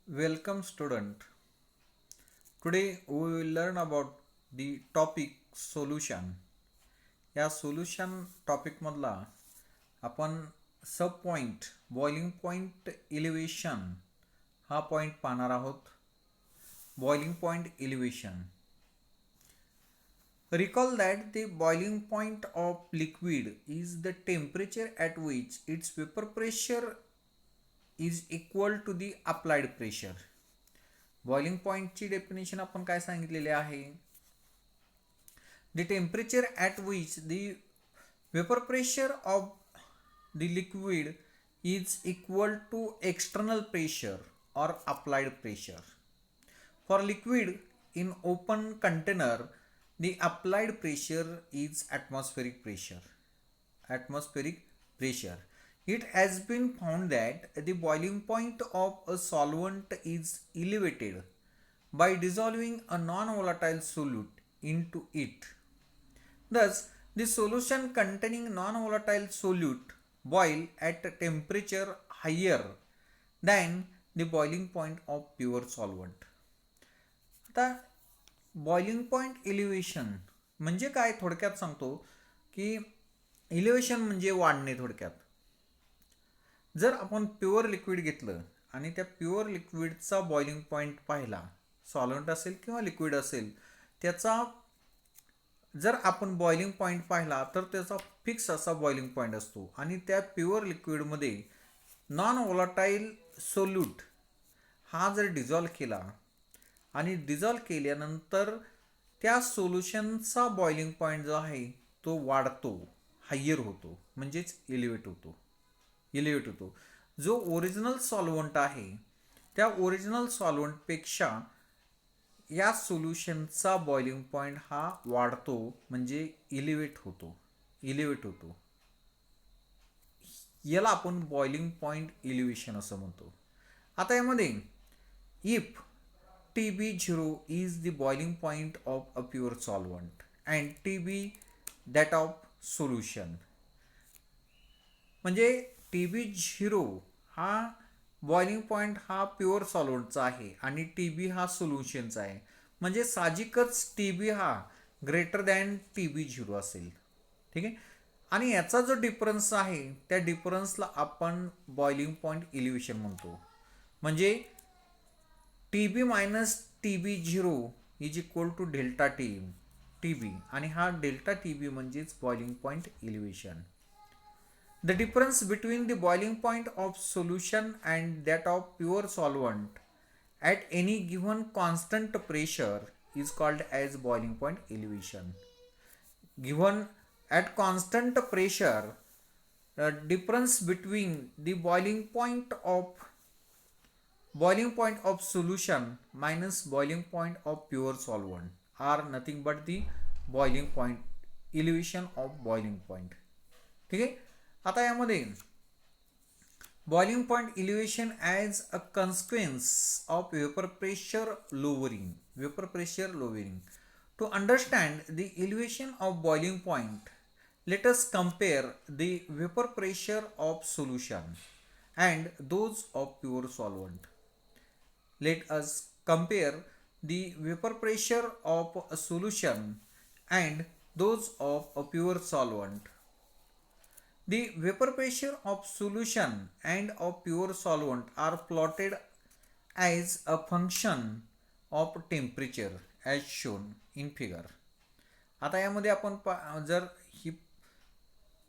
Welcome student. Today we will learn about the topic solution. या solution topic मधला आपण सब point boiling point elevation हा point पाहणार आहोत. Boiling point elevation. Recall that the boiling point of liquid is the temperature at which its vapor pressure is equal to the applied pressure. Boiling पॉइंटची definition आपण काय सांगितलेले आहे? The temperature at which the vapor pressure of the liquid is equal to external pressure or applied pressure. For liquid in open container, the applied pressure is atmospheric pressure. Atmospheric pressure. It has been found that the boiling point of a solvent is elevated by dissolving a non-volatile solute into it. Thus, the solution containing non-volatile solute boil at a temperature higher than the boiling point of pure solvent. आता boiling point elevation म्हणजे काय थोडक्यात सांगतो की elevation म्हणजे वाढणे. थोडक्यात जर आपण प्युअर लिक्विड घेतलं आणि त्या प्युअर लिक्विडचा बॉइलिंग पॉईंट पाहिला, सॉल्व्हंट असेल किंवा लिक्विड असेल, त्याचा जर आपण बॉइलिंग पॉईंट पाहिला तर त्याचा फिक्स असा बॉइलिंग पॉईंट असतो. आणि त्या प्युअर लिक्विडमध्ये नॉन व्होलाटाईल सोल्यूट हा जर डिझॉल्व केला आणि डिझॉल्व केल्यानंतर त्या सोल्युशनचा बॉइलिंग पॉईंट जो आहे तो वाढतो, हायर होतो, म्हणजेच इलिव्हेट होतो. जो ओरिजिनल सॉल्व्हंट आहे त्या ओरिजिनल सॉल्व्हंटपेक्षा या सोल्युशनचा बॉइलिंग पॉईंट हा वाढतो, म्हणजे इलिव्हेट होतो. याला आपण बॉइलिंग पॉईंट इलिव्हेशन असं म्हणतो. आता यामध्ये if TB0 is the boiling point of a pure solvent and TB that of solution. म्हणजे TB0 हा बॉइलिंग पॉईंट हा प्युअर सॉल्व्हंटचा आहे आणि TB हा सोल्युशनचा आहे. म्हणजे साहजिकच TB हा ग्रेटर दॅन TB0 असेल. ठीक आहे. आणि याचा जो डिफरन्स आहे त्या डिफरन्सला आपण बॉइलिंग पॉईंट इलिव्हेशन म्हणतो. म्हणजे TB minus TB0 is equal to delta TB आणि हा डेल्टा TB म्हणजेच boiling point elevation. The difference between the boiling point of solution and that of pure solvent at any given constant pressure is called as boiling point elevation. Given at constant pressure, the difference between the boiling point of solution minus boiling point of pure solvent are nothing but the boiling point elevation of boiling point. ठीक आहे. आता यामध्ये boiling point elevation as a consequence of vapour pressure lowering. To understand the elevation of boiling point, let us compare the vapor pressure of solution and those of pure solvent. Let us compare the vapor pressure of a solution and those of a pure solvent. The vapor pressure of solution and of pure solvent are plotted as a function of temperature as shown in figure. आता यामध्ये आपण जर ही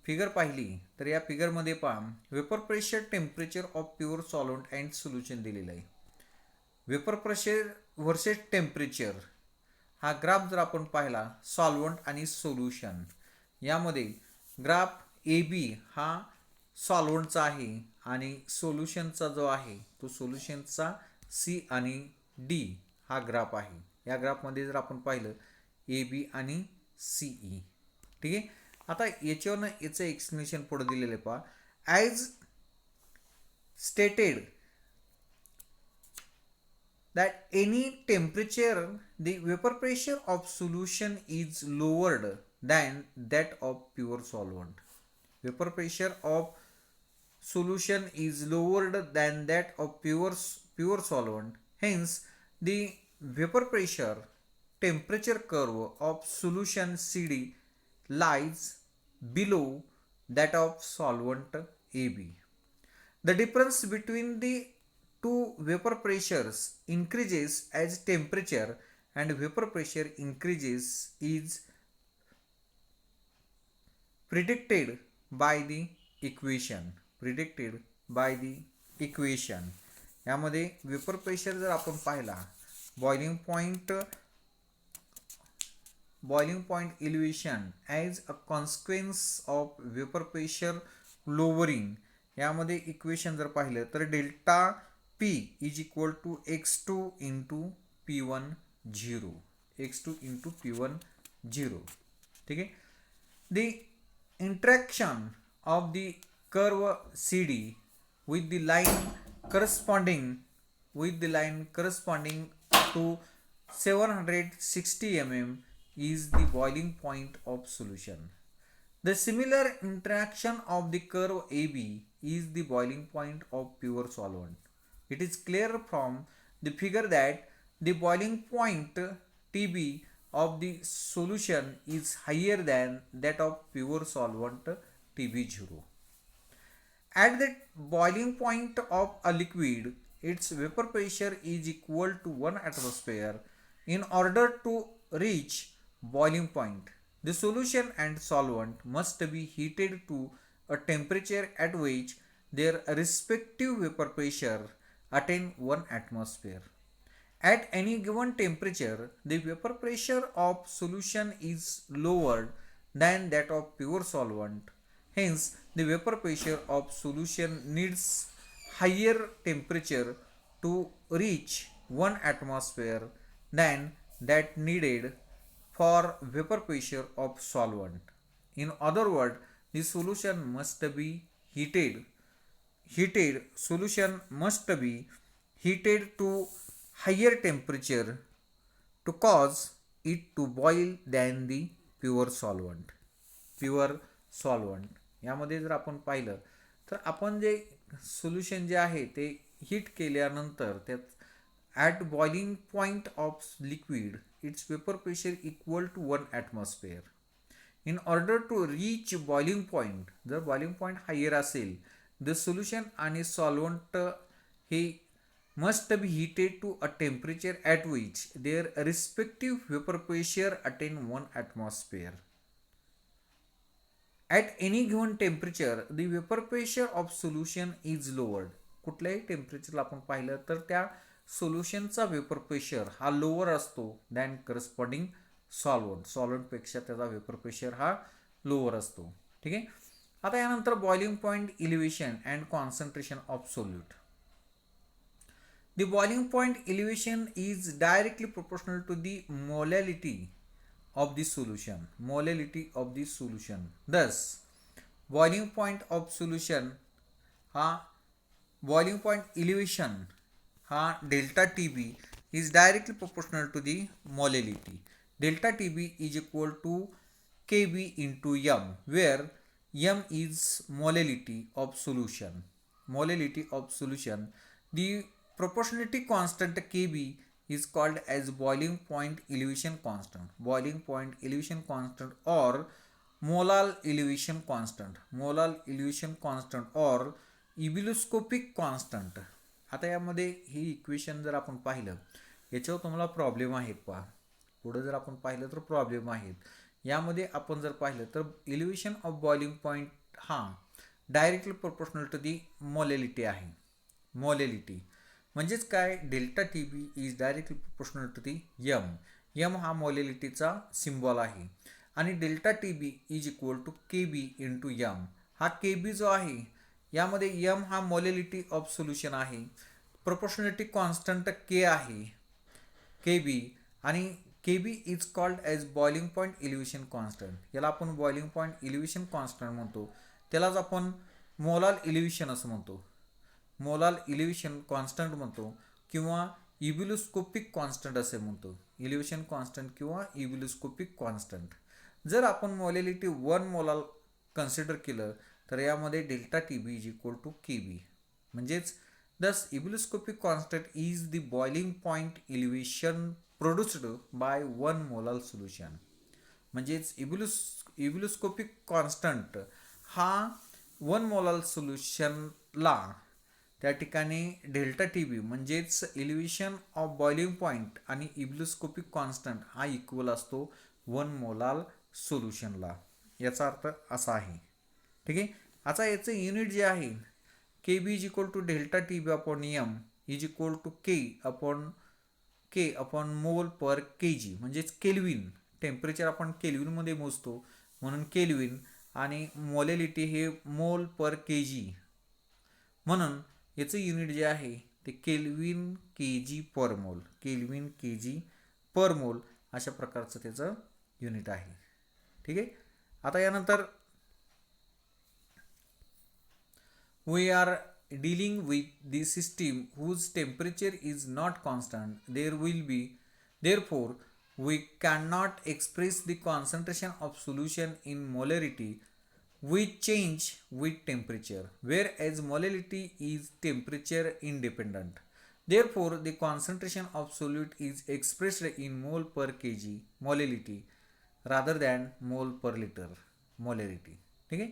figure पाहिली तर या फिगरमध्ये पहा vapour pressure temperature of pure solvent and solution दिलेलं आहे. वेपर प्रेशर वर्सेस टेम्परेचर हा ग्राफ जर आपण पाहिला सॉल्व्हंट आणि सोल्युशन, यामध्ये ग्राफ AB हा सॉल्व्हंटचा आहे आणि सोल्युशनचा जो आहे तो सोल्युशनचा C आणि D हा ग्राफ आहे. या ग्राफमध्ये जर आपण पाहिलं AB आणि CE. ठीक आहे. आता याच्यावरनं याचं एक्सप्लेनेशन पुढे दिलेलं आहे पहा. As stated that any temperature the vapor pressure of solution is lowered than that of pure solvent. Vapor pressure of solution is lowered than that of pure pure solvent. Hence, the vapor pressure temperature curve of solution CD lies below that of solvent AB. The difference between the two vapor pressures increases as temperature and vapor pressure increases is predicted by the equation. यामध्ये vapour pressure जर आपण पाहिला boiling point elevation as a consequence of vapor pressure lowering, यामध्ये equation जर पाहिलं तर delta P is equal to x2 into P1 0, x2 into P1 0. ठीक आहे. The interaction of the curve CD with the line corresponding to 760 mm is the boiling point of solution. The similar interaction of the curve AB is the boiling point of pure solvent. It is clear from the figure that the boiling point TB of the solution is higher than that of pure solvent TB0. At the boiling point of a liquid, its vapor pressure is equal to 1 atmosphere. In order to reach boiling point, the solution and solvent must be heated to a temperature at which their respective vapor pressure attain 1 atmosphere. At any given temperature, the vapor pressure of solution is lower than that of pure solvent. Hence, the vapor pressure of solution needs higher temperature to reach 1 atmosphere than that needed for vapor pressure of solvent. In other words, the solution must be heated to higher temperature to cause it to boil than the pure solvent. यामध्ये जर आपण पाहिलं तर आपण जे solution जे आहे ते हीट केल्यानंतर त्यात at boiling point of liquid its vapour pressure equal to 1 atmosphere. In order to reach boiling point, जर बॉइलिंग पॉईंट हायर असेल, द सोल्युशन आणि सॉल्वंट हे must be heated to a temperature at which their respective vapor pressure attain 1 atmosphere. At any given temperature, the vapor pressure of solution is lowered. कुठल्याही टेम्परेचरला आपण पाहिलं तर त्या सोल्युशनचा vapour pressure हा lower असतो than corresponding सॉल्वंटपेक्षा त्याचा vapour pressure हा lower असतो. ठीक आहे. आता यानंतर boiling point elevation and concentration of solute. The boiling point elevation is directly proportional to the molality of the solution. Thus, boiling point elevation delta TB is directly proportional to the molality. Delta TB is equal to Kb into m, where m is molality of solution. The proportionality constant Kb is called as boiling point elevation constant or molar elevation constant or ebullioscopic constant. आता यामध्ये ही equation जर आपण पाहिलं याच्यावर तुम्हाला problem आहेत पहा. पुढे जर आपण पाहिलं तर प्रॉब्लेम आहेत. यामध्ये आपण जर पाहिलं तर एलिव्हेशन ऑफ बॉइलिंग पॉईंट हा directly proportional to the molality आहे. म्हणजेच काय, delta T B is directly proportional to the m हा मोलॅलिटीचा सिम्बॉल आहे आणि delta T B is equal to K B into m. हा के बी जो आहे यामध्ये यम हा मोलॅलिटी ऑफ सोल्युशन आहे, प्रोपोर्शनलिटी कॉन्स्टंट के आहे के बी, आणि K B is called as boiling point elevation constant. याला आपण बॉइलिंग पॉईंट इलिव्हेशन कॉन्स्टंट म्हणतो, त्यालाच आपण मोलार इलिव्हेशन असं म्हणतो, मोलार इलिव्हेशन कॉन्स्टंट म्हणतो किंवा इब्युलोस्कोपिक कॉन्स्टंट असे म्हणतो. इलिव्हेशन कॉन्स्टंट किंवा इब्युलोस्कोपिक कॉन्स्टंट. जर आपण मोलॅलिटी 1 मोलार कन्सिडर केलं तर यामध्ये delta T B is equal to K B. म्हणजेच the Thus ebullioscopic constant is the boiling point elevation produced by 1 molar solution. म्हणजेच इब्युलोस्कोपिक कॉन्स्टंट हा 1 मोलार सोल्युशनला त्या ठिकाणी डेल्टा टी बी म्हणजेच एलिव्हेशन ऑफ बॉइलिंग पॉईंट आणि इब्युलोस्कोपिक कॉन्स्टंट हा इक्वल असतो 1 molar सोल्युशनला. याचा अर्थ असा आहे. ठीक आहे. आता याचं युनिट जे आहे K B is equal to delta T B upon m is equal to K upon mole per के जी म्हणजेच केल्विन. टेम्परेचर आपण केल्विनमध्ये मोजतो म्हणून केल्विन आणि मोलॅलिटी हे मोल पर के जी म्हणून याचं युनिट जे आहे ते केल्विन के जी पर मोल. केल्विन के जी पर मोल अशा प्रकारचं त्याचं युनिट आहे. ठीक आहे. आता यानंतर we are dealing with the system whose temperature is not constant. Therefore we cannot express the concentration of solution in molarity which change with temperature, whereas molality is temperature independent. Therefore the concentration of solute is expressed in mole per kg molality rather than mole per liter molarity. ठीक आहे.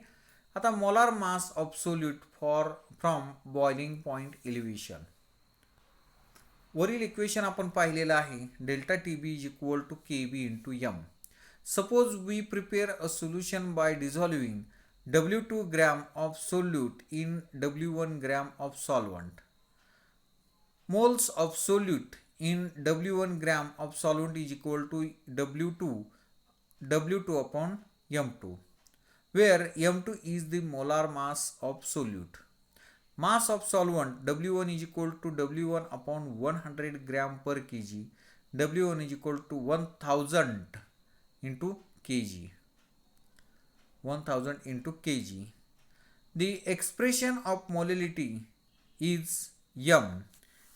आता molar mass of solute from boiling point elevation. वरील equation आपण पाहिलेलं आहे. Delta T B is equal to K B into M. Suppose we prepare a solution by dissolving W2 gram of solute in W1 gram of solvent. Moles of solute in W1 gram of solvent is equal to W2 upon M2, where M2 is the molar mass of solute. Mass of solvent W1 is equal to W1 upon 100 gram per kg. W1 is equal to 1000 into kg. 1000 into kg. The expression of molality is M.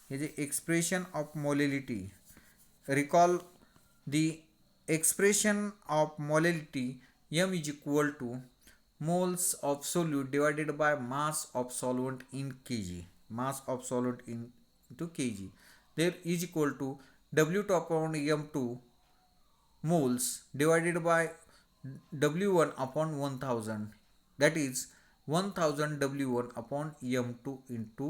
The expression of molality. Recall the expression of molality. M is equal to moles of solute divided by mass of solvent in kg. Mass of solvent into kg. There is equal to W2 upon M2 moles divided by W1 upon 1000. That is 1000 W1 upon M2 into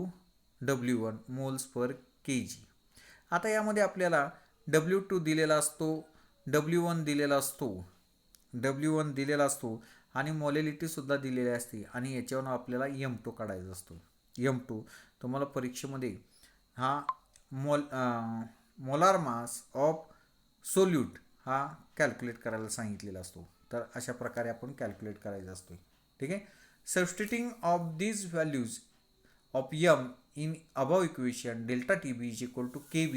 W1 moles per kg. आता यामध्ये आपल्याला W2 दिलेला असतो, W1 दिलेला असतो, W1 दिलेला असतो आणि मोलॅलिटी सुद्धा दिलेली असते आणि याच्यावरून आपल्याला M2 काढायचा असतो. M2 तुम्हाला परीक्षेमध्ये हा मोलार मास ऑफ सोल्यूट हा कॅल्क्युलेट करायला सांगितलेला असतो. तर अशा प्रकारे आपण कॅल्क्युलेट करायचा असतो. ठीक आहे. Substituting of these values of M in above equation, delta TB is equal to KB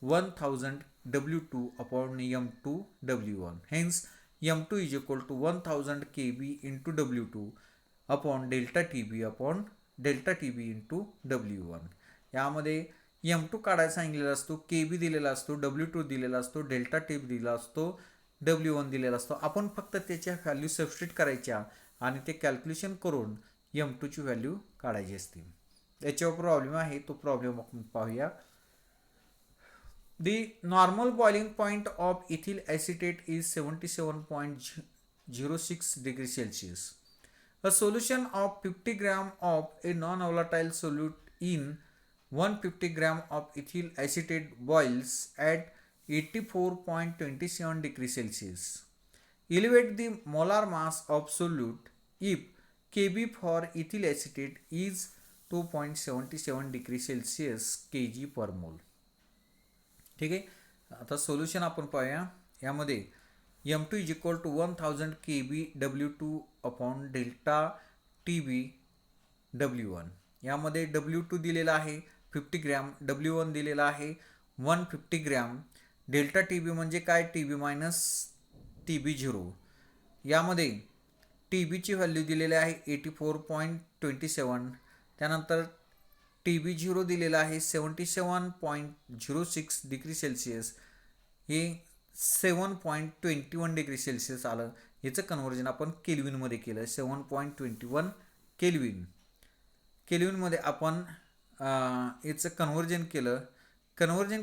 1000 W2 upon M2 W1. Hence M2 is equal to 1000 KB into W2 upon delta TB into W1. यामध्ये M2 काढायला सांगितलेला असतो, KB दिलेला असतो, W2 दिलेला असतो, delta TB दिलेला असतो, W1 दिलेला असतो. आपण फक्त त्याच्या व्हॅल्यू सबस्टिट्यूट करायच्या आणि ते कॅल्क्युलेशन करून M2 ची व्हॅल्यू काढायची असते. याच्यावर प्रॉब्लेम आहे, तो प्रॉब्लेम आपण पाहूया. The normal boiling point of ethyl acetate is 77.06 degrees Celsius. A solution of 50 gram of a non-volatile solute in 150 gram of ethyl acetate boils at 84.27 degrees Celsius. Elevate the molar mass of solute if Kb for ethyl acetate is 2.77 degrees Celsius kg per mole. ठीक आहे. आता solution आपण पाहूया. यामध्ये M2 is equal to 1000 KB W2 upon delta TB W1. यामध्ये W2 दिलेला आहे 50 gram, W1 दिलेला आहे 150 ग्रॅम. डेल्टा TB म्हणजे काय, TB मायनस TB0. यामध्ये TBची व्हॅल्यू दिलेली आहे 84.27. त्यानंतर TB0 दिलेला आहे 77.06 डिग्री सेल्सिअस. हे 7.21 डिग्री सेल्सिअस आलं. याचं कन्व्हर्जन आपण केल्विनमध्ये केलं. 7.21 केल्विनमध्ये आपण याचं कन्व्हर्जन केलं. कन्व्हर्जन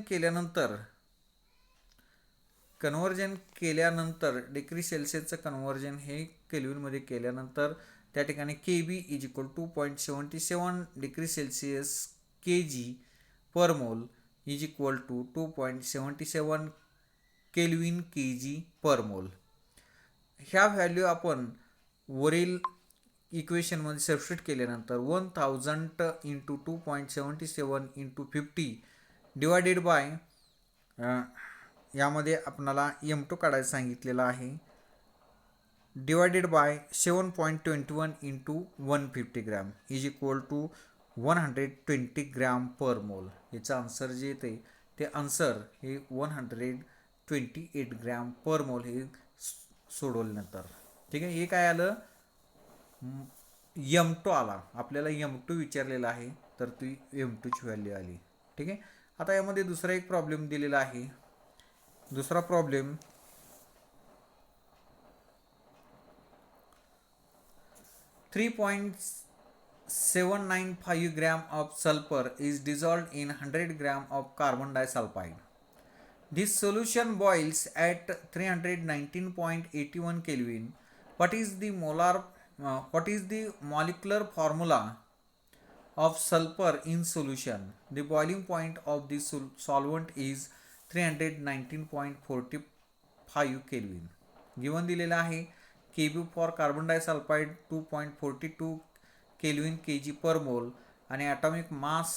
केल्यानंतर डिग्री सेल्सिअसचं कन्व्हर्जन हे केल्विनमध्ये केल्यानंतर त्या ठिकाणी K B is equal to 2.77 degree Celsius K G per mole is equal to 2.77 kelvin K G per mole. ह्या व्हॅल्यू आपण वरील इक्वेशनमध्ये सबस्टिट्यूट केल्यानंतर 1000 इंटू 2.77 इंटू 50 डिवायडेड बाय यामध्ये आपणाला M2 काढायला सांगितलेलं आहे, divided by 7.21 into 150 gram is equal to 120 gram per mole. याचं आन्सर जे येते ते आन्सर हे 128 ग्रॅम पर मोल हे सोडवल्यानंतर. ठीक आहे, हे काय आलं, M2 आला. आपल्याला M2 विचारलेला आहे तर ती M2ची व्हॅल्यू आली. ठीक आहे, आता यामध्ये दुसरा एक प्रॉब्लेम दिलेला आहे. दूसरा problem 3.795 gram of sulfur is dissolved in 100 gram of carbon disulfide. This solution boils at 319.81 Kelvin. What is the molecular formula of sulfur in solution? The boiling point of the solvent is 319.45 Kelvin. Given दिलेला आहे Kb for carbon disulphide 2.42 kelvin Kg पर मोल आणि atomic mass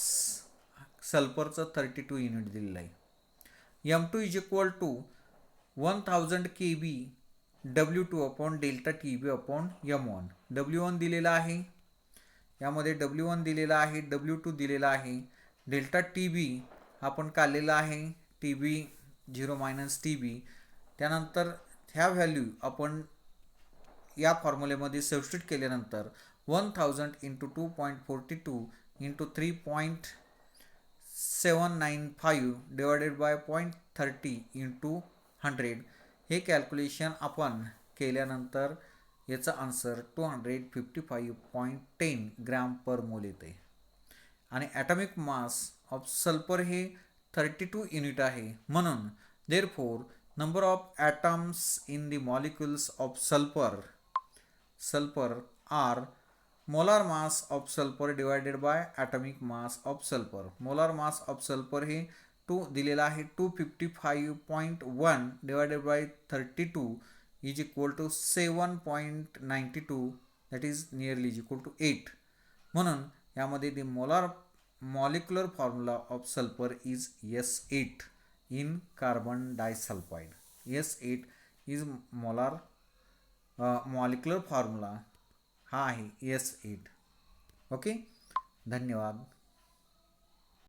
सल्फरचं 32 unit दिलेलं आहे. M2 is equal to 1000 Kb W2 upon delta TB upon M1. W1 दिलेला आहे, यामध्ये W1 दिलेला आहे, W2 दिलेला आहे, डेल्टा TB आपण काढलेला आहे, TB 0 मायनस TB. त्यानंतर ह्या व्हॅल्यू आपण या फॉर्म्युलेमध्ये सबस्टिट्यूट केल्यानंतर 1000 into 2.42 into 3.795 divided by 0.30 into 100 हे कॅल्क्युलेशन आपण केल्यानंतर याचा आन्सर 255.10 ग्रॅम पर मोल येते. आणि ॲटॉमिक मास ऑफ सल्फर हे 32 युनिट आहे. म्हणून therefore number of atoms in the molecules of sulfur are molar mass of sulfur divided by atomic mass of sulfur. molar mass of sulfur हे 2 दिलेला आहे, 255.1 divided by 32 is equal to 7.92, that is nearly is equal to 8. म्हणून यामध्ये the molecular formula of sulfur is S8 in carbon disulfide. S8 is molecular formula हा आहे S8. Okay, धन्यवाद.